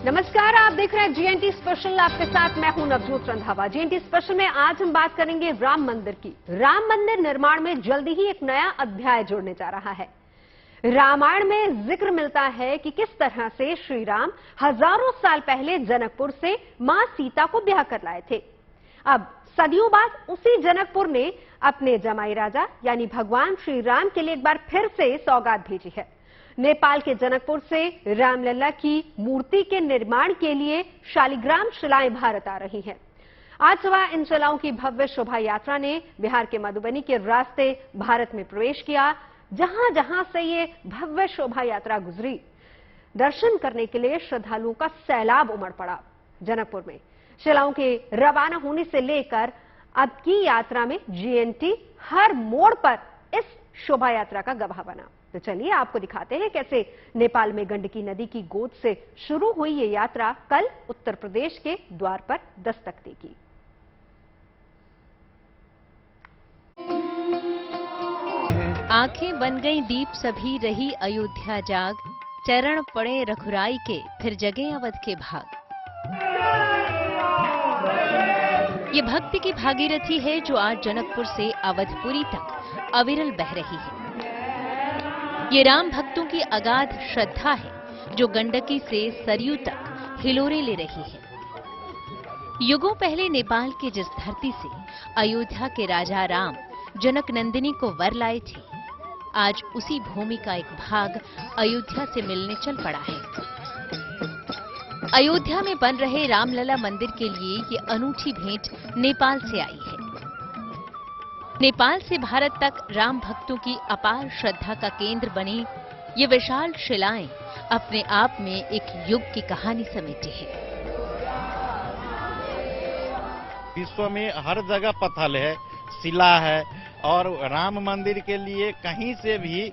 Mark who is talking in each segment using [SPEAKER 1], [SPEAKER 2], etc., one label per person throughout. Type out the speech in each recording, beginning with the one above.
[SPEAKER 1] नमस्कार, आप देख रहे हैं जीएनटी स्पेशल। आपके साथ मैं हूं नवजोत रंधावा। जीएनटी स्पेशल में आज हम बात करेंगे राम मंदिर की। राम मंदिर निर्माण में जल्दी ही एक नया अध्याय जुड़ने जा रहा है। रामायण में जिक्र मिलता है कि किस तरह से श्री राम हजारों साल पहले जनकपुर से मां सीता को ब्याह कर लाए थे। अब सदियों बाद उसी जनकपुर ने अपने जमाई राजा यानी भगवान श्री राम के लिए एक बार फिर से सौगात भेजी है। नेपाल के जनकपुर से रामलला की मूर्ति के निर्माण के लिए शालिग्राम शिलाएं भारत आ रही हैं। आज सुबह इन शिलाओं की भव्य शोभा यात्रा ने बिहार के मधुबनी के रास्ते भारत में प्रवेश किया। जहां जहां से ये भव्य शोभा यात्रा गुजरी, दर्शन करने के लिए श्रद्धालुओं का सैलाब उमड़ पड़ा। जनकपुर में शिलाओं के रवाना होने से लेकर अब की यात्रा में जीएनटी हर मोड़ पर इस शोभा यात्रा का गवाह बना। तो चलिए आपको दिखाते हैं कैसे नेपाल में गंडकी नदी की गोद से शुरू हुई ये यात्रा कल उत्तर प्रदेश के द्वार पर दस्तक देगी।
[SPEAKER 2] आंखें बन गई दीप सभी रही अयोध्या जाग, चरण पड़े रघुराई के फिर जगे अवध के भाग। ये भक्ति की भागीरथी है जो आज जनकपुर से अवधपुरी तक अविरल बह रही है। ये राम भक्तों की अगाध श्रद्धा है जो गंडकी से सरयू तक हिलोरे ले रही है। युगों पहले नेपाल के जिस धरती से अयोध्या के राजा राम जनक नंदिनी को वर लाए थे, आज उसी भूमि का एक भाग अयोध्या से मिलने चल पड़ा है। अयोध्या में बन रहे रामलला मंदिर के लिए ये अनूठी भेंट नेपाल से आई है। नेपाल से भारत तक राम भक्तों की अपार श्रद्धा का केंद्र बनी ये विशाल शिलाएं अपने आप में एक युग की कहानी समेटे हैं।
[SPEAKER 3] विश्व में हर जगह पत्थर है, शिला है, और राम मंदिर के लिए कहीं से भी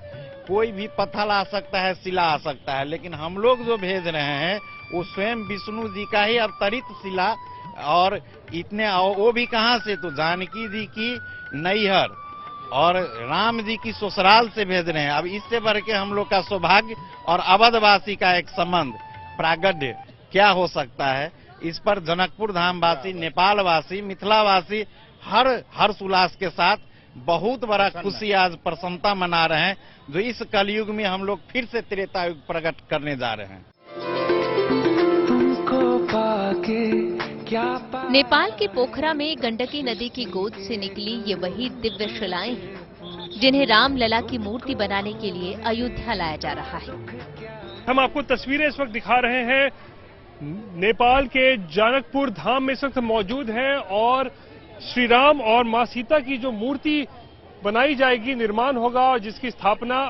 [SPEAKER 3] कोई भी पत्थर आ सकता है, शिला आ सकता है, लेकिन हम लोग जो भेज रहे हैं वो स्वयं विष्णु जी का ही अवतरित शिला। और इतने वो भी कहां से, तो जानकी जी की नैहर और राम जी की ससुराल से भेज रहे हैं। अब इससे बढ़ के हम लोग का सौभाग्य और अवधवासी का एक संबंध प्रागड्य क्या हो सकता है। इस पर जनकपुर धामवासी, नेपालवासी, मिथिलावासी हर हर्ष उल्लास के साथ बहुत बड़ा खुशी आज प्रसन्नता मना रहे हैं, जो इस कलयुग में हम लोग फिर से त्रेता युग प्रकट करने जा रहे हैं।
[SPEAKER 2] नेपाल के पोखरा में गंडकी नदी की गोद से निकली ये वही दिव्य शिलाएं हैं जिन्हें रामलला की मूर्ति बनाने के लिए अयोध्या लाया जा रहा है।
[SPEAKER 4] हम आपको तस्वीरें इस वक्त दिखा रहे हैं, नेपाल के जनकपुर धाम में इस वक्त मौजूद हैं और श्री राम और मां सीता की जो मूर्ति बनाई जाएगी, निर्माण होगा और जिसकी स्थापना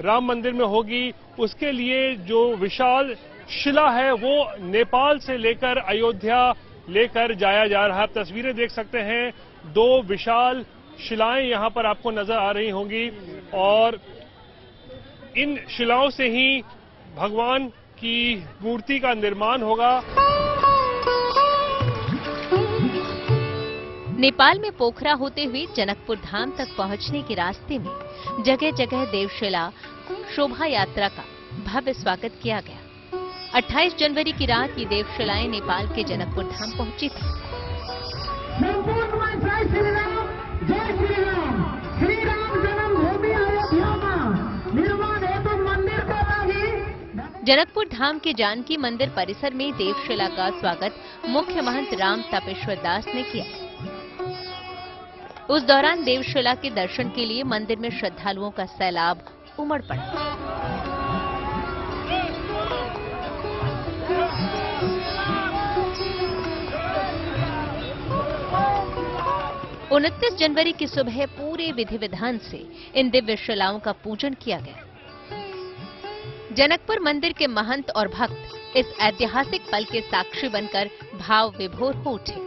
[SPEAKER 4] राम मंदिर में होगी, उसके लिए जो विशाल शिला है वो नेपाल से लेकर अयोध्या लेकर जाया जा रहा है। आप तस्वीरें देख सकते हैं, दो विशाल शिलाएं यहां पर आपको नजर आ रही होंगी और इन शिलाओं से ही भगवान की मूर्ति का निर्माण होगा।
[SPEAKER 2] नेपाल में पोखरा होते हुए जनकपुर धाम तक पहुंचने के रास्ते में जगह जगह देवशिला शोभा यात्रा का भव्य स्वागत किया गया। 28 जनवरी की रात ये देवशिलाएं नेपाल के जनकपुर धाम पहुंची थी। जनकपुर धाम के जानकी मंदिर परिसर में देवशिला का स्वागत मुख्य महंत राम तपेश्वर दास ने किया। उस दौरान देवशिला के दर्शन के लिए मंदिर में श्रद्धालुओं का सैलाब उमड़ पड़ा। 29 जनवरी की सुबह पूरे विधि विधान से इन दिव्य शिलाओं का पूजन किया गया। जनकपुर मंदिर के महंत और भक्त इस ऐतिहासिक पल के साक्षी बनकर भाव विभोर हो उठे।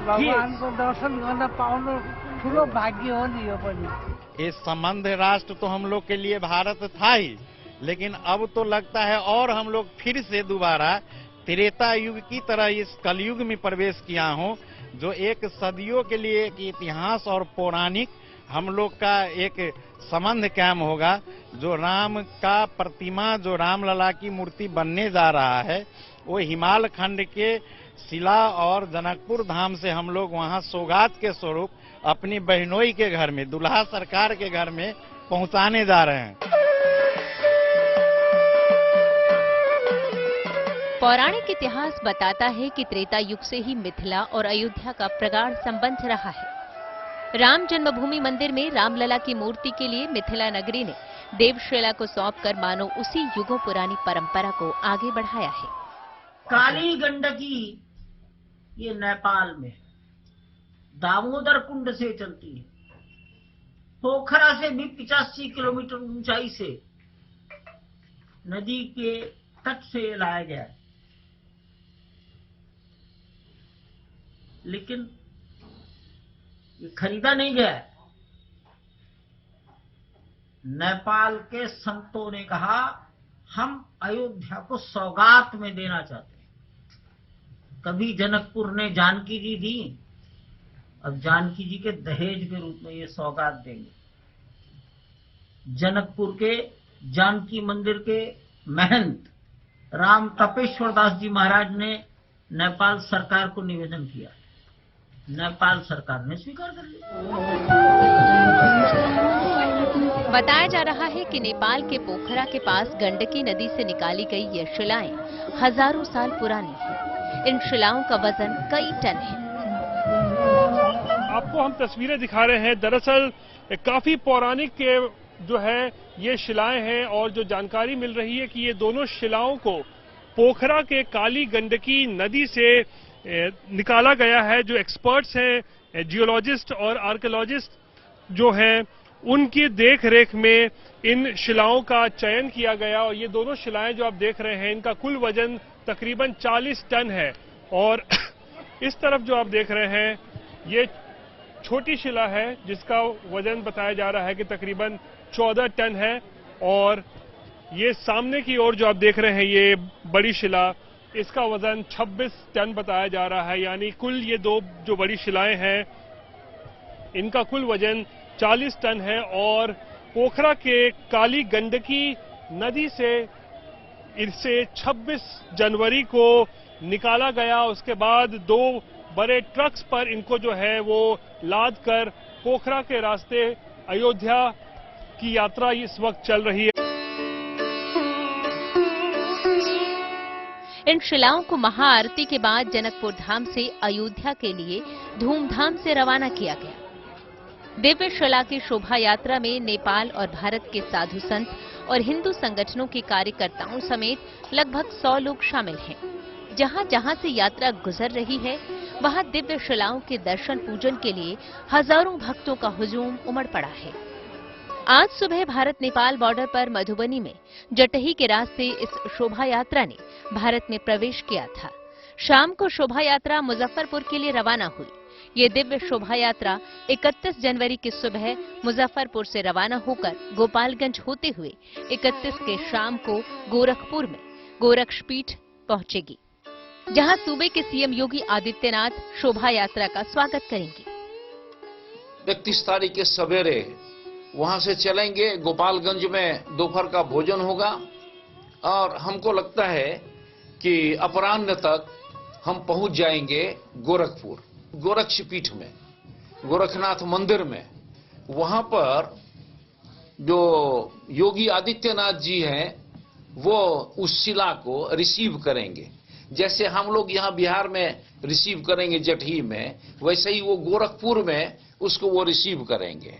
[SPEAKER 5] भगवान को दर्शन गर्न पाउनु ठुलो भाग्य हो नि यो पनि।
[SPEAKER 3] ये संबंध राष्ट्र तो हम लोग के लिए भारत था ही, लेकिन अब तो लगता है और हम लोग फिर से दोबारा त्रेता युग की तरह इस कलयुग में प्रवेश किया हूँ, जो एक सदियों के लिए एक इतिहास और पौराणिक हम लोग का एक संबंध कायम होगा। जो राम का प्रतिमा, जो रामलला की मूर्ति बनने जा रहा है, वो हिमाल खंड के शिला और जनकपुर धाम से हम लोग वहां सौगात के स्वरूप अपनी बहनोई के घर में, दुल्हा सरकार के घर में पहुंचाने जा रहे हैं।
[SPEAKER 2] पौराणिक इतिहास बताता है कि त्रेता युग से ही मिथिला और अयोध्या का प्रगाढ़ संबंध रहा है। राम जन्मभूमि मंदिर में रामलला की मूर्ति के लिए मिथिला नगरी ने देवशिला को सौंपकर मानो उसी युगों पुरानी परंपरा को आगे बढ़ाया है।
[SPEAKER 6] काली गंडकी ये नेपाल में दामोदर कुंड से चलती है। पोखरा से भी 85 किलोमीटर ऊंचाई से नदी के तट से लाया गया है, लेकिन ये खरीदा नहीं गया है। नेपाल के संतों ने कहा हम अयोध्या को सौगात में देना चाहते हैं। कभी जनकपुर ने जानकी जी दी, अब जानकी जी के दहेज के रूप में ये सौगात देंगे। जनकपुर के जानकी मंदिर के महंत राम तपेश्वर दास जी महाराज ने नेपाल सरकार को निवेदन किया। नेपाल सरकार ने स्वीकार कर लिया।
[SPEAKER 2] बताया जा रहा है कि नेपाल के पोखरा के पास गंडकी नदी से निकाली गई ये शिलाएं हजारों साल पुरानी हैं। इन शिलाओं का वजन कई टन है।
[SPEAKER 4] आपको हम तस्वीरें दिखा रहे हैं। दरअसल काफी पौराणिक के जो है ये शिलाएं हैं और जो जानकारी मिल रही है कि ये दोनों शिलाओं को पोखरा के काली गंडकी नदी से निकाला गया है। जो एक्सपर्ट्स हैं, जियोलॉजिस्ट और आर्कियोलॉजिस्ट जो हैं, उनकी देख रेख में इन शिलाओं का चयन किया गया। और ये दोनों शिलाएं जो आप देख रहे हैं, इनका कुल वजन तकरीबन 40 टन है। और इस तरफ जो आप देख रहे हैं, ये छोटी शिला है जिसका वजन बताया जा रहा है कि तकरीबन 14 टन है। और ये सामने की ओर जो आप देख रहे हैं, ये बड़ी शिला, इसका वजन 26 टन बताया जा रहा है। यानी कुल ये दो जो बड़ी शिलाएं हैं, इनका कुल वजन 40 टन है। और पोखरा के काली गंडकी नदी से इसे 26 जनवरी को निकाला गया। उसके बाद 2 बड़े ट्रक्स पर इनको जो है वो लाद कर पोखरा के रास्ते अयोध्या की यात्रा इस वक्त चल रही है।
[SPEAKER 2] इन शिलाओं को महाआरती के बाद जनकपुर धाम से अयोध्या के लिए धूमधाम से रवाना किया गया। दिव्य शिला की शोभा यात्रा में नेपाल और भारत के साधु संत और हिंदू संगठनों के कार्यकर्ताओं समेत लगभग 100 लोग शामिल हैं। जहां जहां से यात्रा गुजर रही है, वहां दिव्य शिलाओं के दर्शन पूजन के लिए हजारों भक्तों का हुजूम उमड़ पड़ा है। आज सुबह भारत नेपाल बॉर्डर पर मधुबनी में जटही के रास्ते इस शोभा यात्रा ने भारत में प्रवेश किया था। शाम को शोभा यात्रा मुजफ्फरपुर के लिए रवाना हुई। ये दिव्य शोभा यात्रा 31 जनवरी की सुबह मुजफ्फरपुर से रवाना होकर गोपालगंज होते हुए 31 के शाम को गोरखपुर में गोरक्षपीठ पहुंचेगी, जहां सूबे के सीएम योगी आदित्यनाथ शोभा यात्रा का स्वागत करेंगे।
[SPEAKER 7] 31 तारीख के सवेरे वहां से चलेंगे। गोपालगंज में दोपहर का भोजन होगा और हमको लगता है कि अपराह्न तक हम पहुंच जाएंगे गोरखपुर, गोरक्षपीठ में, गोरखनाथ मंदिर में। वहां पर जो योगी आदित्यनाथ जी हैं, वो उस शिला को रिसीव करेंगे। जैसे हम लोग यहाँ बिहार में रिसीव करेंगे जटही में, वैसे ही वो गोरखपुर में उसको वो रिसीव करेंगे।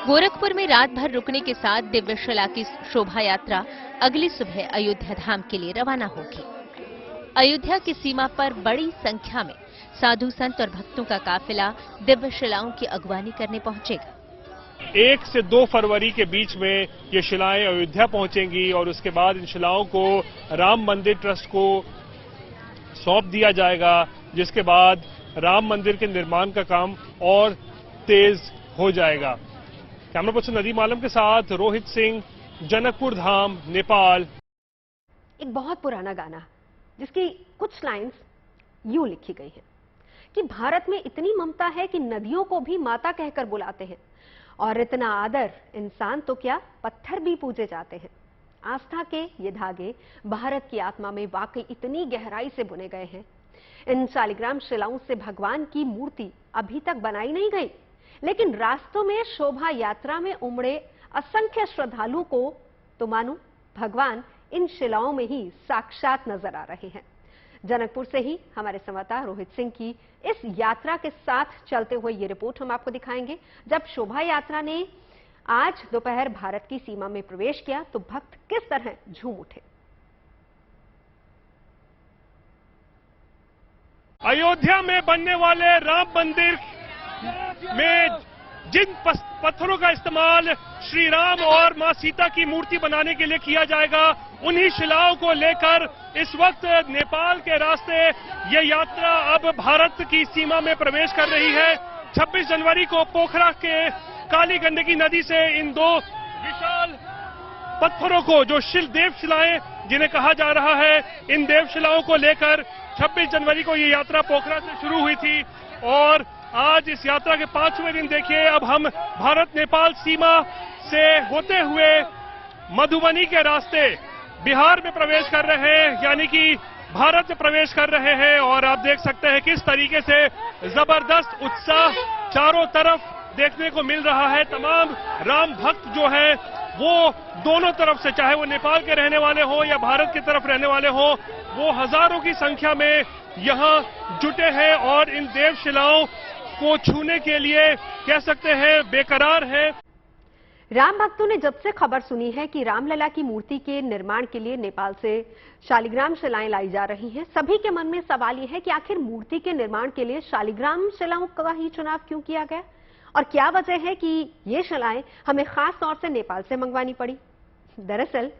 [SPEAKER 2] गोरखपुर में रात भर रुकने के साथ दिव्य शिला की शोभा यात्रा अगली सुबह अयोध्या धाम के लिए रवाना होगी। अयोध्या की सीमा पर बड़ी संख्या में साधु संत और भक्तों का काफिला दिव्य शिलाओं की अगवानी करने पहुंचेगा।
[SPEAKER 4] 1 से 2 फरवरी के बीच में ये शिलाएं अयोध्या पहुंचेंगी और उसके बाद इन शिलाओं को राम मंदिर ट्रस्ट को सौंप दिया जाएगा, जिसके बाद राम मंदिर के निर्माण का काम और तेज हो जाएगा। कैमरा पर्सन नदीम आलम के साथ रोहित सिंह, जनकपुर धाम, नेपाल।
[SPEAKER 1] एक बहुत पुराना गाना जिसकी कुछ लाइंस यूं लिखी गई है कि भारत में इतनी ममता है कि नदियों को भी माता कहकर बुलाते हैं, और इतना आदर, इंसान तो क्या पत्थर भी पूजे जाते हैं। आस्था के ये धागे भारत की आत्मा में वाकई इतनी गहराई से बुने गए हैं। इन शालिग्राम शिलाओं से भगवान की मूर्ति अभी तक बनाई नहीं गई, लेकिन रास्तों में शोभा यात्रा में उमड़े असंख्य श्रद्धालुओं को तो मानो भगवान इन शिलाओं में ही साक्षात नजर आ रहे हैं। जनकपुर से ही हमारे संवाददाता रोहित सिंह की इस यात्रा के साथ चलते हुए ये रिपोर्ट हम आपको दिखाएंगे। जब शोभा यात्रा ने आज दोपहर भारत की सीमा में प्रवेश किया तो भक्त किस तरह झूम उठे।
[SPEAKER 4] अयोध्या में बनने वाले राम मंदिर में जिन पत्थरों का इस्तेमाल श्री राम और मां सीता की मूर्ति बनाने के लिए किया जाएगा, उन्हीं शिलाओं को लेकर इस वक्त नेपाल के रास्ते ये यात्रा अब भारत की सीमा में प्रवेश कर रही है। 26 जनवरी को पोखरा के काली गंडकी नदी से इन दो विशाल पत्थरों को, जो देव शिलाएं जिन्हें कहा जा रहा है, इन देव शिलाओं को लेकर 26 जनवरी को ये यात्रा पोखरा से शुरू हुई थी और आज इस यात्रा के 5वें दिन देखिए अब हम भारत नेपाल सीमा से होते हुए मधुबनी के रास्ते बिहार में प्रवेश कर रहे हैं, यानी कि भारत में प्रवेश कर रहे हैं। और आप देख सकते हैं किस तरीके से जबरदस्त उत्साह चारों तरफ देखने को मिल रहा है। तमाम राम भक्त जो है वो दोनों तरफ से, चाहे वो नेपाल के रहने वाले हो या भारत की तरफ रहने वाले हो, वो हजारों की संख्या में यहाँ जुटे हैं और इन देवशिलाओं को छूने के लिए कह सकते हैं बेकरार है।
[SPEAKER 1] राम भक्तों ने जब से खबर सुनी है कि रामलला की मूर्ति के निर्माण के लिए नेपाल से शालिग्राम शिलाएं लाई जा रही हैं, सभी के मन में सवाल यह है कि आखिर मूर्ति के निर्माण के लिए शालिग्राम शिलाओं का ही चुनाव क्यों किया गया और क्या वजह है कि ये शिलाएं हमें खास तौर से नेपाल से मंगवानी पड़ी। दरअसल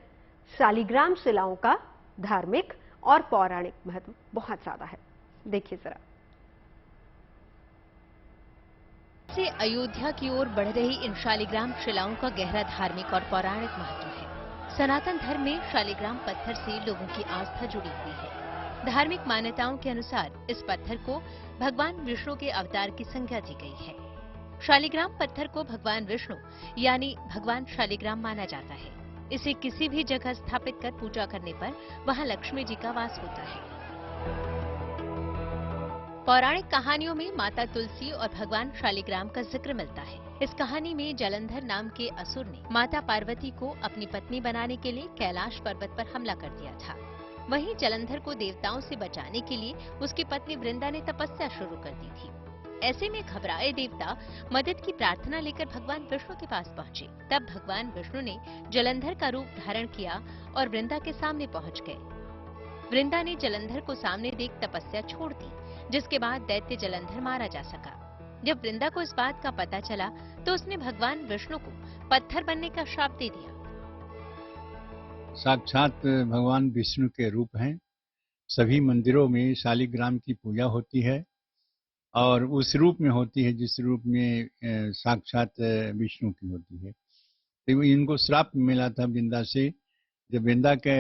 [SPEAKER 1] शालिग्राम शिलाओं का धार्मिक और पौराणिक महत्व बहुत ज्यादा है। देखिए जरा।
[SPEAKER 2] से अयोध्या की ओर बढ़ रही इन शालिग्राम शिलाओं का गहरा धार्मिक और पौराणिक महत्व है। सनातन धर्म में शालिग्राम पत्थर से लोगों की आस्था जुड़ी हुई है। धार्मिक मान्यताओं के अनुसार इस पत्थर को भगवान विष्णु के अवतार की संज्ञा दी गई है। शालिग्राम पत्थर को भगवान विष्णु यानी भगवान शालिग्राम माना जाता है। इसे किसी भी जगह स्थापित कर पूजा करने पर वहां लक्ष्मी जी का वास होता है। पौराणिक कहानियों में माता तुलसी और भगवान शालिग्राम का जिक्र मिलता है। इस कहानी में जलंधर नाम के असुर ने माता पार्वती को अपनी पत्नी बनाने के लिए कैलाश पर्वत पर हमला कर दिया था। वहीं जलंधर को देवताओं से बचाने के लिए उसकी पत्नी वृंदा ने तपस्या शुरू कर दी थी। ऐसे में घबराए देवता मदद की प्रार्थना लेकर भगवान विष्णु के पास पहुंचे। तब भगवान विष्णु ने जलंधर का रूप धारण किया और वृंदा के सामने पहुंच गए। वृंदा ने जलंधर को सामने देख तपस्या छोड़ दी, जिसके बाद दैत्य जलंधर मारा जा सका। जब वृंदा को इस बात का पता चला तो उसने भगवान विष्णु को पत्थर बनने का श्राप दे दिया।
[SPEAKER 8] साक्षात भगवान विष्णु के रूप हैं। सभी मंदिरों में शालिग्राम की पूजा होती है और उस रूप में होती है जिस रूप में साक्षात विष्णु की होती है। तो इनको श्राप मिला था वृंदा से। जब वृंदा के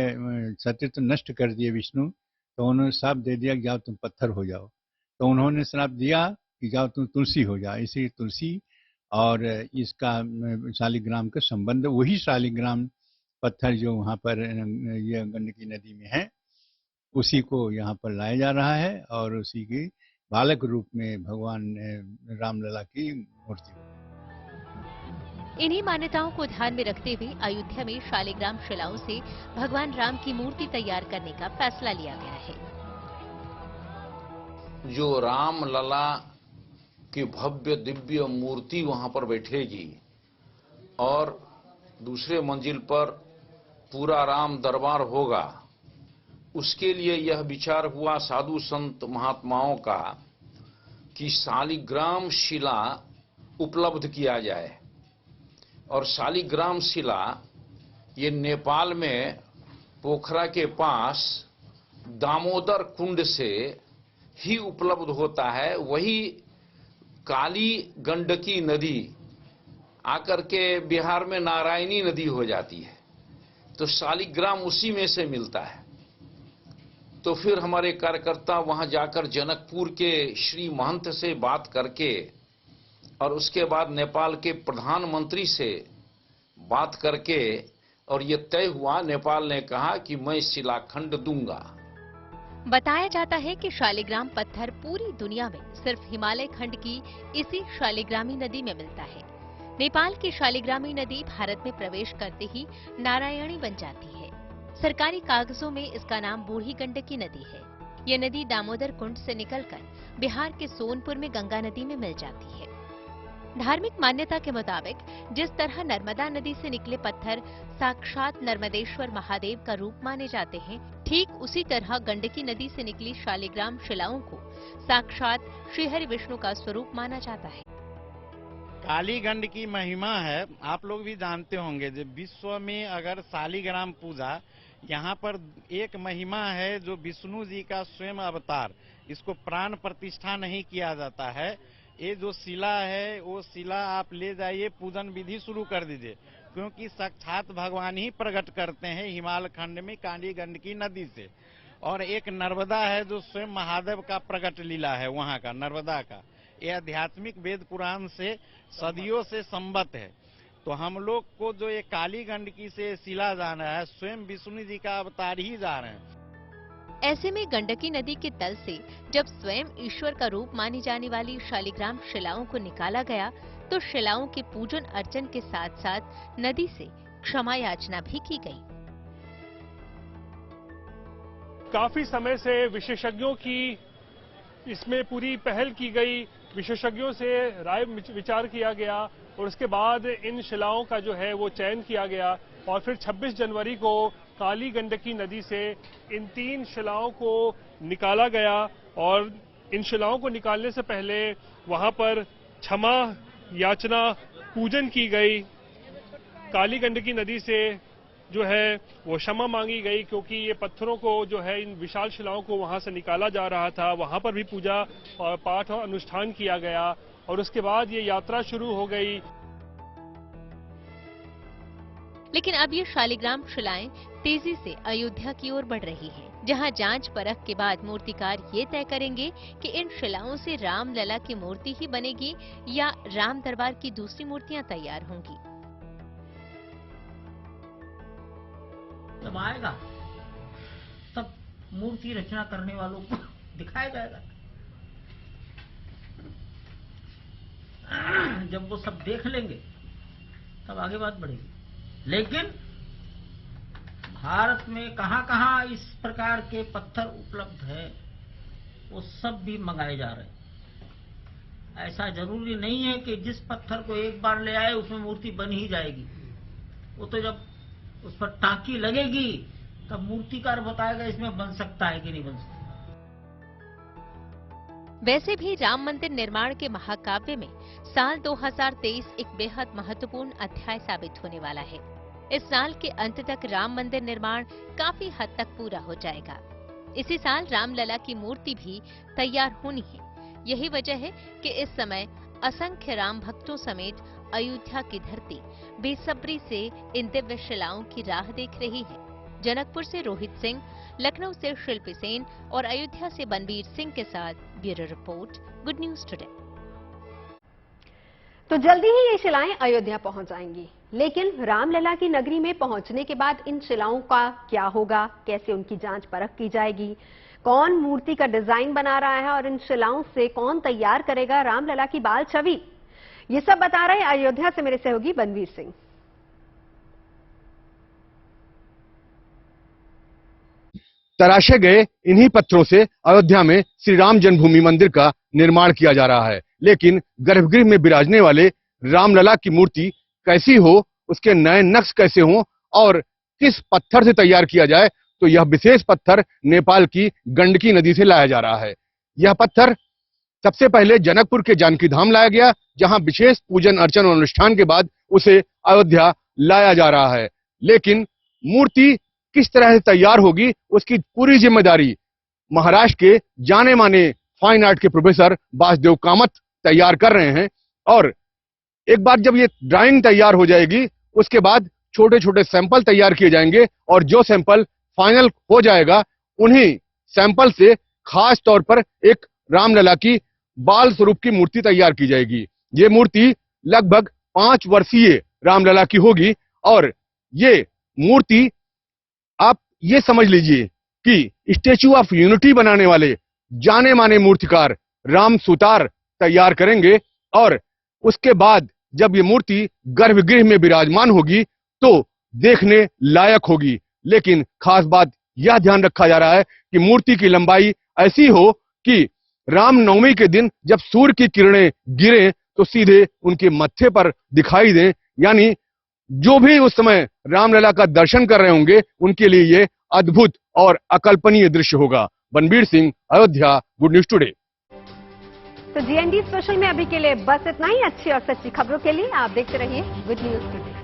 [SPEAKER 8] सतीत्व नष्ट कर दिए विष्णु, तो उन्होंने श्राप दे दिया कि जाओ तुम पत्थर हो जाओ। तो उन्होंने श्राप दिया कि जाओ तुम तुलसी हो जाओ। इसी तुलसी और इसका शालिग्राम का संबंध, वही शालिग्राम पत्थर जो वहाँ पर ये गंडकी नदी में है, उसी को यहाँ पर लाया जा रहा है और उसी के बालक रूप में भगवान रामलला की मूर्ति।
[SPEAKER 2] इन्हीं मान्यताओं को ध्यान में रखते हुए अयोध्या में शालिग्राम शिलाओं से भगवान राम की मूर्ति तैयार करने का फैसला लिया गया है।
[SPEAKER 7] जो रामलला की भव्य दिव्य मूर्ति वहां पर बैठेगी और दूसरे मंजिल पर पूरा राम दरबार होगा, उसके लिए यह विचार हुआ साधु संत महात्माओं का कि शालिग्राम शिला उपलब्ध किया जाए। और शालिग्राम शिला ये नेपाल में पोखरा के पास दामोदर कुंड से ही उपलब्ध होता है। वही काली गंडकी नदी आकर के बिहार में नारायणी नदी हो जाती है, तो शालिग्राम उसी में से मिलता है। तो फिर हमारे कार्यकर्ता वहां जाकर जनकपुर के श्री महंत से बात करके और उसके बाद नेपाल के प्रधानमंत्री से बात करके और ये तय हुआ, नेपाल ने कहा कि मैं शिलाखंड दूंगा।
[SPEAKER 2] बताया जाता है कि शालिग्राम पत्थर पूरी दुनिया में सिर्फ हिमालय खंड की इसी शालिग्रामी नदी में मिलता है। नेपाल की शालिग्रामी नदी भारत में प्रवेश करते ही नारायणी बन जाती है। सरकारी कागजों में इसका नाम बूढ़ी गंडकी नदी है। ये नदी दामोदर कुंड से निकलकर बिहार के सोनपुर में गंगा नदी में मिल जाती है। धार्मिक मान्यता के मुताबिक जिस तरह नर्मदा नदी से निकले पत्थर साक्षात नर्मदेश्वर महादेव का रूप माने जाते हैं, ठीक उसी तरह गंडकी नदी से निकली शालिग्राम शिलाओं को साक्षात श्रीहरि विष्णु का स्वरूप माना जाता है।
[SPEAKER 3] कालीगंड की महिमा है, आप लोग भी जानते होंगे। जब विश्व में अगर शालिग्राम पूजा, यहाँ पर एक महिमा है जो विष्णु जी का स्वयं अवतार, इसको प्राण प्रतिष्ठा नहीं किया जाता है। ये जो शिला है वो शिला आप ले जाइए, पूजन विधि शुरू कर दीजिए, क्योंकि साक्षात भगवान ही प्रकट करते हैं हिमालय खंड में कालीगंड की नदी से। और एक नर्मदा है जो स्वयं महादेव का प्रकट लीला है, वहाँ का नर्मदा का। ये आध्यात्मिक वेद पुराण से सदियों से संबद्ध है। तो हम लोग को जो ये कालीगंड की से शिला जाना है, स्वयं विष्णु जी का अवतार ही जा रहे हैं।
[SPEAKER 2] ऐसे में गंडकी नदी के तल से जब स्वयं ईश्वर का रूप मानी जाने वाली शालिग्राम शिलाओं को निकाला गया, तो शिलाओं के पूजन अर्चन के साथ साथ नदी से क्षमा याचना भी की गई।
[SPEAKER 4] काफी समय से विशेषज्ञों की इसमें पूरी पहल की गई, विशेषज्ञों से राय विचार किया गया और उसके बाद इन शिलाओं का जो है वो चयन किया गया और फिर 26 जनवरी को काली गंडकी नदी से इन 3 शिलाओं को निकाला गया। और इन शिलाओं को निकालने से पहले वहां पर क्षमा याचना पूजन की गई। काली गंडकी नदी से जो है वो क्षमा मांगी गई, क्योंकि ये पत्थरों को जो है इन विशाल शिलाओं को वहां से निकाला जा रहा था। वहां पर भी पूजा और पाठ और अनुष्ठान किया गया और उसके बाद ये यात्रा शुरू हो गई।
[SPEAKER 2] लेकिन अब ये शालिग्राम शिलाएं तेजी से अयोध्या की ओर बढ़ रही हैं, जहां जांच परख के बाद मूर्तिकार ये तय करेंगे कि इन शिलाओं से राम लला की मूर्ति ही बनेगी या राम दरबार की दूसरी मूर्तियां तैयार होंगी।
[SPEAKER 6] जब आएगा तब मूर्ति रचना करने वालों को दिखाया जाएगा। जब वो सब देख लेंगे तब आगे बात बढ़ेगी। लेकिन भारत में कहां-कहां इस प्रकार के पत्थर उपलब्ध है, वो सब भी मंगाए जा रहे हैं। ऐसा जरूरी नहीं है कि जिस पत्थर को एक बार ले आए उसमें मूर्ति बन ही जाएगी। वो तो जब उस पर टांकी लगेगी तब मूर्तिकार बताएगा इसमें बन सकता है कि नहीं बन सकता।
[SPEAKER 2] वैसे भी राम मंदिर निर्माण के महाकाव्य में साल 2023 एक बेहद महत्वपूर्ण अध्याय साबित होने वाला है। इस साल के अंत तक राम मंदिर निर्माण काफी हद तक पूरा हो जाएगा। इसी साल रामलला की मूर्ति भी तैयार होनी है। यही वजह है कि इस समय असंख्य राम भक्तों समेत अयोध्या की धरती बेसब्री से इन दिव्य शिलाओं की राह देख रही है। जनकपुर से रोहित सिंह, लखनऊ से शिल्पी सेन और अयोध्या से बनवीर सिंह के साथ bureau report, good news today.
[SPEAKER 1] तो जल्दी ही ये शिलाएं अयोध्या पहुंच जाएंगी, लेकिन रामलला की नगरी में पहुंचने के बाद इन शिलाओं का क्या होगा, कैसे उनकी जांच परख की जाएगी, कौन मूर्ति का डिजाइन बना रहा है और इन शिलाओं से कौन तैयार करेगा रामलला की बाल छवि, ये सब बता रहे अयोध्या से मेरे सहयोगी बनवीर सिंह।
[SPEAKER 9] तराशे गए इन्हीं पत्थरों से अयोध्या में श्री राम जन्मभूमि मंदिर का निर्माण किया जा रहा है। लेकिन गर्भगृह में विराजने वाले रामलला की मूर्ति कैसी हो, उसके नए नक्श कैसे हों और किस पत्थर से तैयार किया जाए, तो यह विशेष पत्थर नेपाल की गंडकी नदी से लाया जा रहा है। यह पत्थर सबसे पहले जनकपुर के जानकी धाम लाया गया, जहां विशेष पूजन अर्चन और अनुष्ठान के बाद उसे अयोध्या लाया जा रहा है। लेकिन मूर्ति किस तरह से तैयार होगी, उसकी पूरी जिम्मेदारी महाराष्ट्र के जाने माने फाइन आर्ट के प्रोफेसर वासुदेव कामत तैयार कर रहे हैं। और एक बार जब ये ड्राइंग तैयार हो जाएगी, उसके बाद छोटे छोटे सैंपल तैयार किए जाएंगे और जो सैंपल फाइनल हो जाएगा उन्हीं सैंपल से खास तौर पर एक रामलला की बाल स्वरूप की मूर्ति तैयार की जाएगी। ये मूर्ति लगभग 5 वर्षीय रामलला की होगी और ये मूर्ति आप ये समझ लीजिए कि स्टैच्यू ऑफ यूनिटी बनाने वाले जाने माने मूर्तिकार राम सुतार तैयार करेंगे और उसके बाद जब ये मूर्ति गर्भगृह में विराजमान होगी तो देखने लायक होगी। लेकिन खास बात यह ध्यान रखा जा रहा है कि मूर्ति की लंबाई ऐसी हो कि रामनवमी के दिन जब सूर्य की किरणें गिरे तो सीधे उनके मत्थे पर दिखाई दें, यानी जो भी उस समय रामलला का दर्शन कर रहे होंगे उनके लिए ये अद्भुत और अकल्पनीय दृश्य होगा। Banbir Singh, Ayodhya, good news today.
[SPEAKER 1] तो जीएनडी स्पेशल में अभी के लिए बस इतना ही। अच्छी और सच्ची खबरों के लिए आप देखते रहिए गुड न्यूज टुडे।